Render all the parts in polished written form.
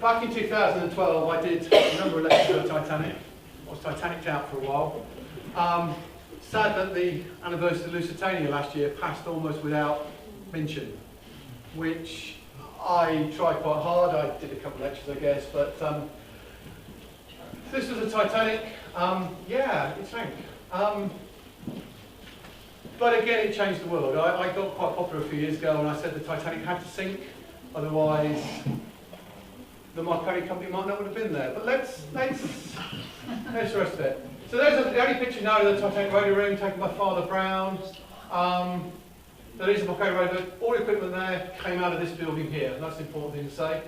back in 2012, I did a number of lectures on Titanic. I was Titanic out for a while. Sad that the anniversary of Lusitania last year passed almost without mention, which I tried quite hard. I did a couple of lectures, I guess, but this was the Titanic. Yeah, it sank. But again, it changed the world. I got quite popular a few years ago and I said the Titanic had to sink, otherwise the Marconi company might not have been there. But let's rest of it. So there's the only picture now of the Titanic radio room taken by Father Brown. There is a Marconi radio. All the equipment there came out of this building here. That's the important thing to say.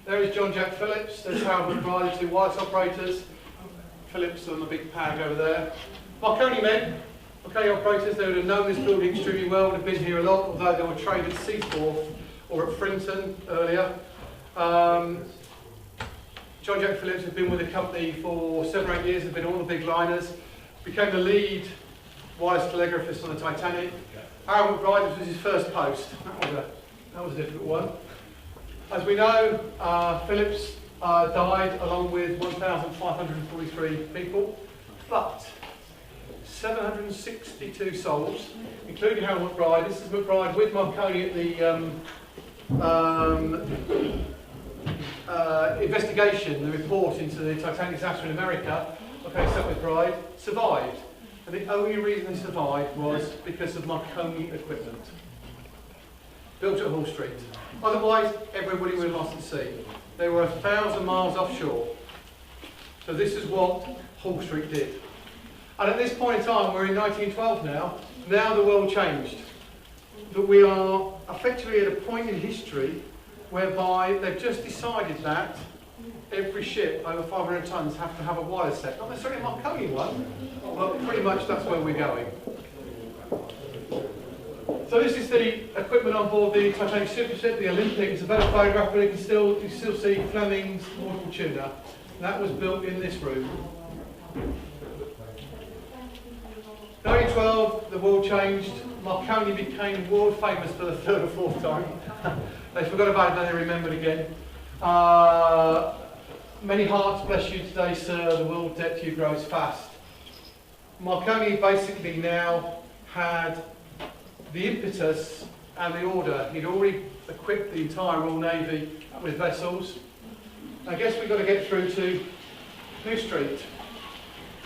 There is John Jack Phillips. There's Harold McBride, the two wireless operators. Phillips on the big pag over there. Marconi men, Marconi operators, they would have known this building extremely well, would have been here a lot, although they were trained at Seaforth or at Frinton earlier. John Jack Phillips has been with the company for 7 or 8 years, has been on all the big liners, became the lead wireless telegraphist on the Titanic. Harold McBride, this was his first post. That was a difficult one. As we know, Phillips died along with 1,543 people, but 762 souls, including Harold McBride. This is McBride with Marconi at the investigation, the report into the Titanic disaster in America. Okay, so McBride survived. And the only reason he survived was because of Marconi equipment. Built at Hall Street. Otherwise, everybody would have lost at sea. They were 1,000 miles offshore. So this is what Hall Street did. And at this point in time, we're in 1912 now. Now the world changed. That we are effectively at a point in history whereby they've just decided that every ship over 500 tons have to have a wireless set. Not necessarily a Marconi one, but pretty much that's where we're going. So this is the equipment on board the Titanic supership, the Olympic. It's a better photograph, but you can still see Fleming's Mortal Tuna. That was built in this room. 1912, the world changed. Marconi became world famous for the 3rd or 4th time. They forgot about it, then they remembered again. Many hearts bless you today, sir. The world debt to you grows fast. Marconi basically now had the impetus and the order. He'd already equipped the entire Royal Navy with vessels. I guess we've got to get through to New Street.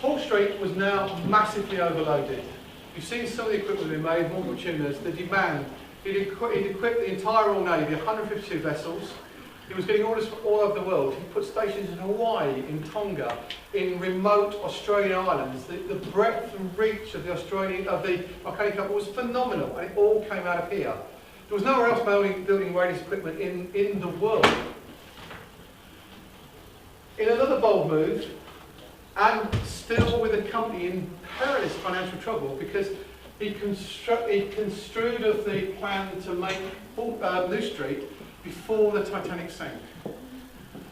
Hall Street was now massively overloaded. You've seen some of the equipment we made, Mortal Tunas, the demand. He'd equipped the entire Royal Navy, 152 vessels. He was getting orders from all over the world. He put stations in Hawaii, in Tonga, in remote Australian islands. The breadth and reach of the Marconi company was phenomenal, and it all came out of here. There was nowhere else building wireless equipment in the world. In another bold move, and still with the company in perilous financial trouble, because he construed of the plan to make New Street before the Titanic sank.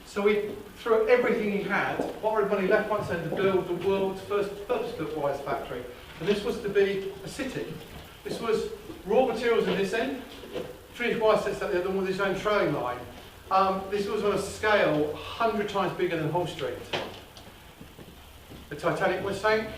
So he threw everything he had, borrowed money left, right, and centre to build the world's first purpose-built wires factory. And this was to be a city. This was raw materials in this end, finished wire sets at the other one with his own trailing line. This was on a scale 100 times bigger than Hall Street. The Titanic was sank.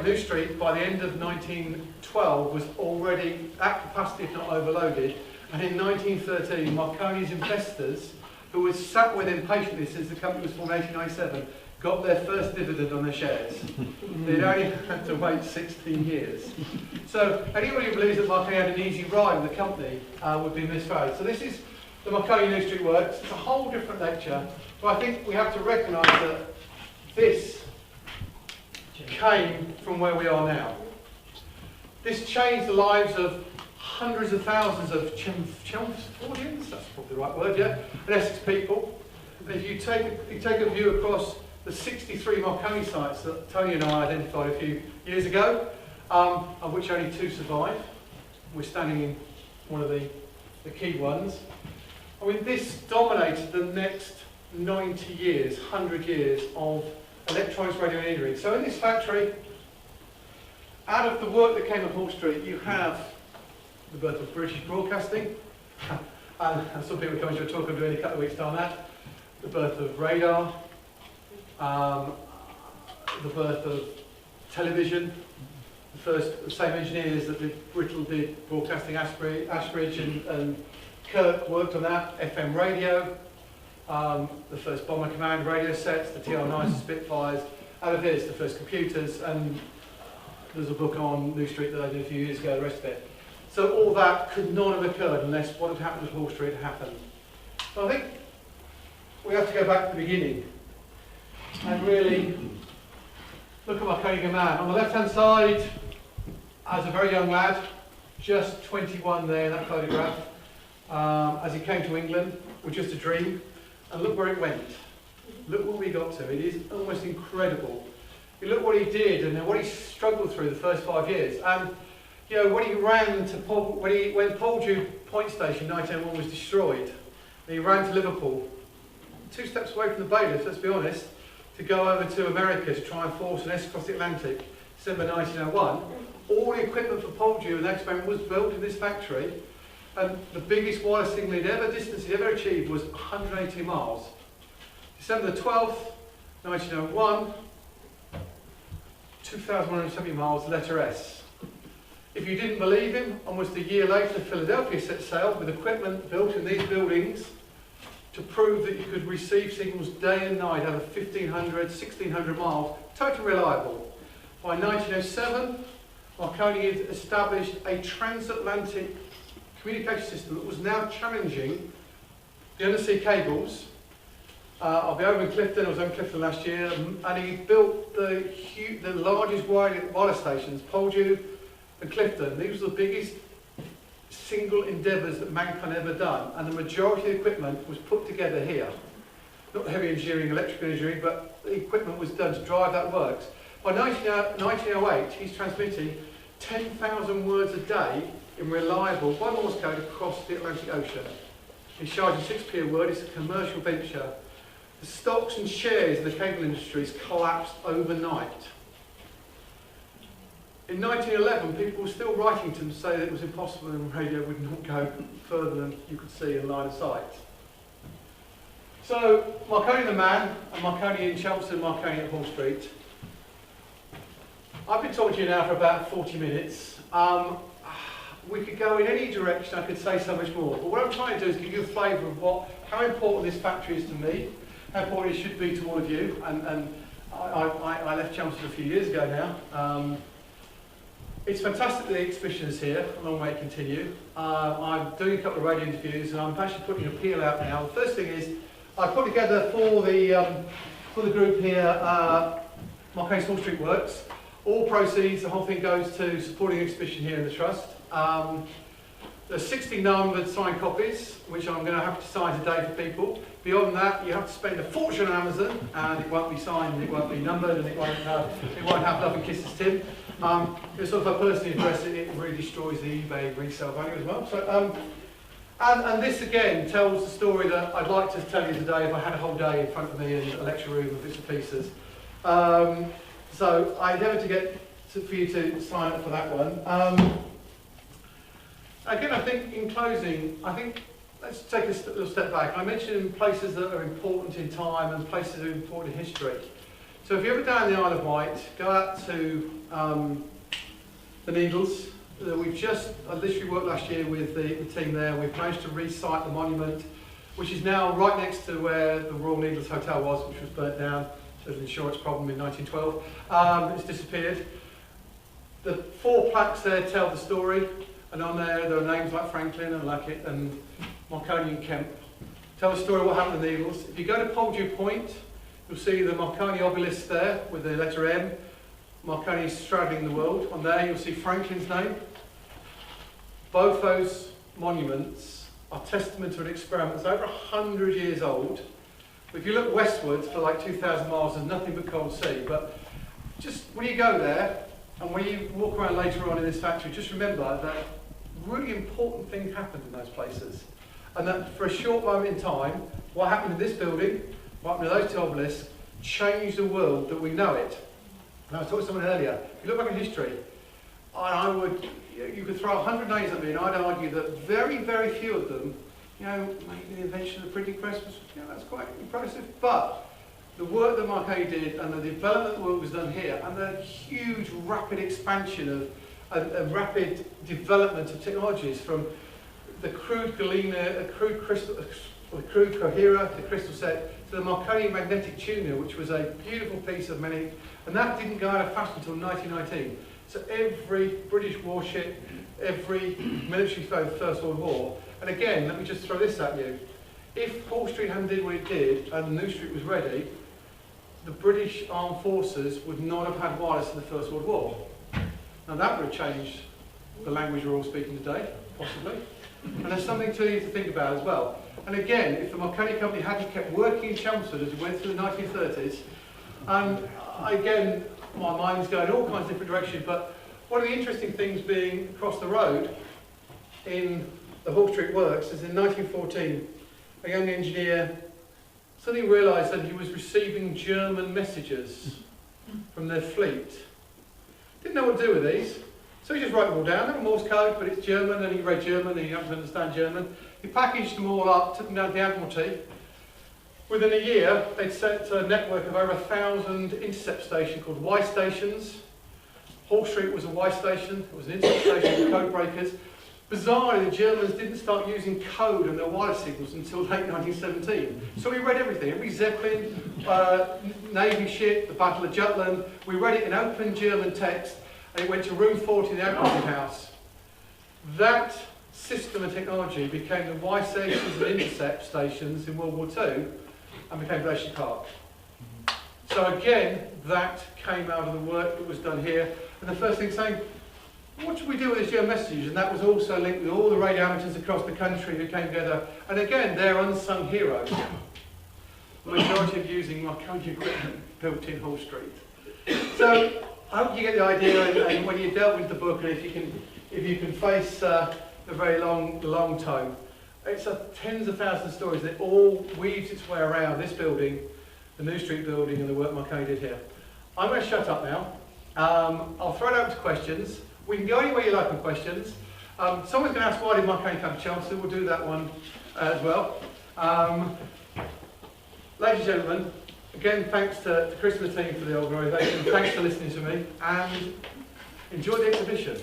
New Street, by the end of 1912, was already at capacity, if not overloaded. And in 1913, Marconi's investors, who had sat with him patiently since the company was formed in 1897, got their first dividend on their shares. They'd only had to wait 16 years. So anybody who believes that Marconi had an easy ride with the company would be misguided. So this is the Marconi New Street Works. It's a whole different lecture, but I think we have to recognise that this came from where we are now. This changed the lives of hundreds of thousands of Chelmsfordians, that's probably the right word, yeah, and Essex people. And if you take a view across the 63 Marconi sites that Tony and I identified a few years ago, of which only 2 survive. We're standing in one of the key ones. I mean, this dominated the next 90 years, 100 years of electronics, radio and engineering. So in this factory, out of the work that came at Hall Street, you have the birth of British broadcasting, And some people coming to a talk I'm doing in a couple of weeks' time that. The birth of radar, the birth of television, the same engineers that did Whittle did broadcasting Ashbridge and Kirk worked on that, FM radio, the first Bomber Command radio sets, the TR-9 Spitfires, out of this, the first computers, and there's a book on New Street that I did a few years ago, the rest of it. So all that could not have occurred unless what had happened at Hall Street had happened. So I think we have to go back to the beginning and really look at Marconi man. On the left-hand side, as a very young lad, just 21 there in that photograph, as he came to England with just a dream, and look where it went. Look what we got to. It is almost incredible. You look what he did and what he struggled through the first 5 years. And you know, when he ran to when Poldhu Point Station 1901 was destroyed, and he ran to Liverpool, 2 steps away from the bailiffs, let's be honest, to go over to America to try and force an S across the Atlantic, December 1901. All the equipment for Poldhu and that experiment was built in this factory, and the biggest wireless signal he'd ever achieved was 180 miles. December the 12th, 1901, 2,170 miles, letter S. If you didn't believe him, almost a year later, Philadelphia set sail with equipment built in these buildings to prove that you could receive signals day and night over 1,500, 1,600 miles, totally reliable. By 1907, Marconi had established a transatlantic communication system that was now challenging the undersea cables. I'll be over in Clifton, I was over in Clifton last year, and he built the largest wireless stations, Poldhu and Clifton. These were the biggest single endeavours that mankind ever done, and the majority of the equipment was put together here. Not heavy engineering, electrical engineering, but the equipment was done to drive that works. By 1908, he's transmitting 10,000 words a day in reliable, by Morse code, across the Atlantic Ocean. He's charging 6p a word. It's a commercial venture. The stocks and shares in the cable industries collapsed overnight. In 1911, people were still writing to him to say that it was impossible and radio would not go further than you could see in line of sight. So, Marconi the man, and Marconi in Chelmsford, and Marconi at Hall Street. I've been talking to you now for about 40 minutes. We could go in any direction, I could say so much more. But what I'm trying to do is give you a flavour of how important this factory is to me, how important it should be to all of you. And I left Chelmsford a few years ago now. It's fantastic that the exhibition is here, a long way to continue. I'm doing a couple of radio interviews and I'm actually putting an appeal out now. The first thing is, I put together for the group here, Marconi's Hall Street Works. All proceeds, the whole thing goes to supporting the exhibition here in the Trust. There's 60 numbered signed copies, which I'm going to have to sign today for people. Beyond that, you have to spend a fortune on Amazon, and it won't be signed, it won't be numbered, and it won't have Love and Kisses Tim. It's sort of a personal address, it really destroys the eBay resale value as well. So, and this again tells the story that I'd like to tell you today if I had a whole day in front of me in a lecture room with bits and pieces. So I endeavoured to get for you to sign up for that one. Again, I think in closing, let's take a little step back. I mentioned places that are important in time and places that are important in history. So if you're ever down the Isle of Wight, go out to the Needles. We've just, I literally worked last year with the team there. We've managed to re-site the monument, which is now right next to where the Royal Needles Hotel was, which was burnt down. There's an insurance problem in 1912. It's disappeared. The 4 plaques there tell the story. And on there are names like Franklin and Luckett and Marconi and Kemp. Tell the story of what happened to the Needles. If you go to Poldhu Point, you'll see the Marconi obelisk there with the letter M. Marconi straddling the world. On there you'll see Franklin's name. Both those monuments are testament to an experiment that's over 100 years old. If you look westwards for like 2,000 miles, there's nothing but cold sea. But just when you go there, and when you walk around later on in this factory, just remember that really important things happened in those places. And that for a short moment in time, what happened in this building, what happened to those 2 obelisks, changed the world that we know it. And I was talking to someone earlier, if you look back in history, you could throw 100 names at me and I'd argue that very, very few of them you know, making the invention of the printing press was, you know, that's quite impressive. But the work that Marconi did and the development work was done here, and the huge rapid expansion of a rapid development of technologies from the crude galena, the crude crystal, the crude coherer, the crystal set, to the Marconi magnetic tuner, which was a beautiful piece of many, and that didn't go out of fashion until 1919. So every British warship, every military foe of the First World War, and again, let me just throw this at you. If Hall Street hadn't did what it did, and New Street was ready, the British Armed Forces would not have had wireless in the First World War. Now that would have changed the language we're all speaking today, possibly. And there's something to you to think about as well. And again, if the Marconi company hadn't kept working in Chelmsford as it went through the 1930s, and again, my mind's going all kinds of different directions, but one of the interesting things being across the road in the Hall Street Works is in 1914, a young engineer suddenly realised that he was receiving German messages from their fleet. Didn't know what to do with these, so he just wrote them all down. They were Morse code, but it's German, and he read German, and he happened to understand German. He packaged them all up, took them down to the Admiralty. Within a year, they'd sent a network of over 1,000 intercept stations called Y stations. Hall Street was a Y station, it was an intercept station with code breakers. Bizarrely, the Germans didn't start using code on their wireless signals until late 1917. So we read everything, every Zeppelin, Navy ship, the Battle of Jutland. We read it in open German text, and it went to room 40 in the Admiralty House. That system and technology became the Y stations and intercept stations in World War II, and became Bletchley Park. So again, that came out of the work that was done here. And the first thing saying, what should we do with these German messages? And that was also linked with all the radio amateurs across the country who came together. And again, they're unsung heroes. The majority of using Marconi equipment built in Hall Street. So I hope you get the idea, and when you delve into the book, and if you can face the very long tome, it's tens of thousands of stories that all weaves its way around this building, the New Street building, and the work Marconi did here. I'm going to shut up now. I'll throw it out to questions. We can go anywhere you like with questions. Someone's going to ask why did Marconi come to Chelmsford? We'll do that one as well. Ladies and gentlemen, again, thanks to Chris and the team for the organisation. Thanks for listening to me, and enjoy the exhibition.